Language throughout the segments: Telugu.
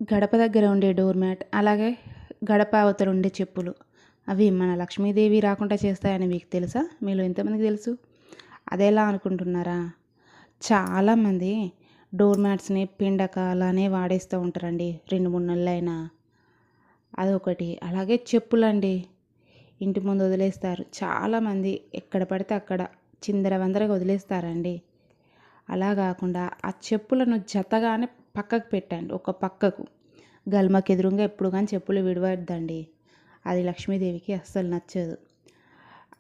గడప దగ్గర ఉండే డోర్ మ్యాట్, అలాగే గడప అవతల ఉండే చెప్పులు అవి మన లక్ష్మీదేవి రాకుండా చేస్తాయని మీకు తెలుసా? మీలో ఎంతమందికి తెలుసు? అదెలా అనుకుంటున్నారా? చాలామంది డోర్ మ్యాట్స్‌ని పిండక అలానే వాడేస్తూ ఉంటారండి 2, 3 నెలలైనా. అదొకటి. అలాగే చెప్పులండి. ఇంటి ముందు వదిలేస్తారు. చాలామంది ఎక్కడ పడితే అక్కడ చిందరవందరగా వదిలేస్తారండి. అలా గాకుండా ఆ చెప్పులను జతగానే పక్కకు పెట్టండి. ఒక పక్కకు. గల్మకి ఎదురుంగా ఎప్పుడు గాని చెప్పులు విడవద్దండి. అది లక్ష్మీదేవికి అస్సలు నచ్చదు.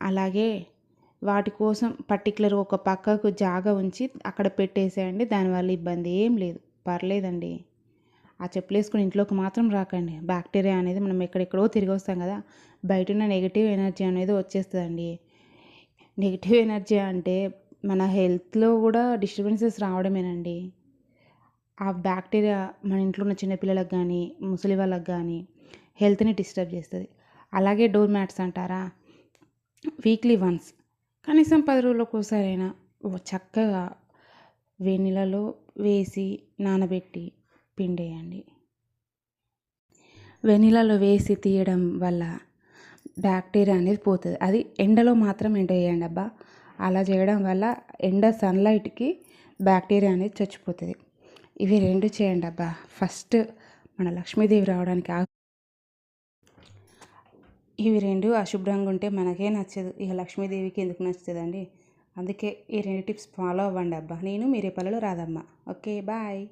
అలాగే వాటి కోసం పర్టిక్యులర్‌గా ఒక పక్కకు జాగా ఉంచి అక్కడ పెట్టేసేయండి. దానివల్ల ఇబ్బంది ఏం లేదు. పర్లేదండి. ఆ చెప్పులేసుకొని ఇంట్లోకి మాత్రం రాకండి. బ్యాక్టీరియా అనేది మనం ఎక్కడెక్కడో తిరిగొస్తాం గదా! బయటున్న నెగెటివ్ ఎనర్జీ అనేది వచ్చేస్తదండి. నెగెటివ్ ఎనర్జీ అంటే మన హెల్త్‌లో గూడా డిస్టర్బెన్సెస్ రావడమేనండి. ఆ బ్యాక్టీరియా మన ఇంట్లో ఉన్న చిన్న పిల్లలకు గానీ, ముసలి వాళ్ళకి గానీ హెల్త్‌ని డిస్టర్బ్ చేస్తది. అలాగే డోర్ మ్యాట్స్ అంటారా? వీక్లీ వన్స్ కనీసం 10 రోజులకోసారైనా చక్కగా వేడి నీళ్ళలో వేసి నానబెట్టి పిండేయండి. వేడి నీళ్ళలో వేసి తీయడం వల్ల బ్యాక్టీరియా అనేది పోతది. అది ఎండలో మాత్రం ఎండేయండబ్బా! అలా చేయడం వల్ల సన్‌లైట్‌కి బ్యాక్టీరియా అనేది చచ్చిపోతది. ఇవి 2 చేయండబ్బా! ఫస్ట్ మన లక్ష్మీదేవి రావడానికి ఇవి 2 అశుభ్రంగా ఉంటే మనకే నచ్చదు. ఇక లక్ష్మీదేవికి ఎందుకు నచ్చుతదండి? అందుకే ఈ 2 టిప్స్ ఫాలో అవ్వండబ్బా! నేను మీ రేపల్లెలో రాధమ్మ. ఓకే. బాయ్.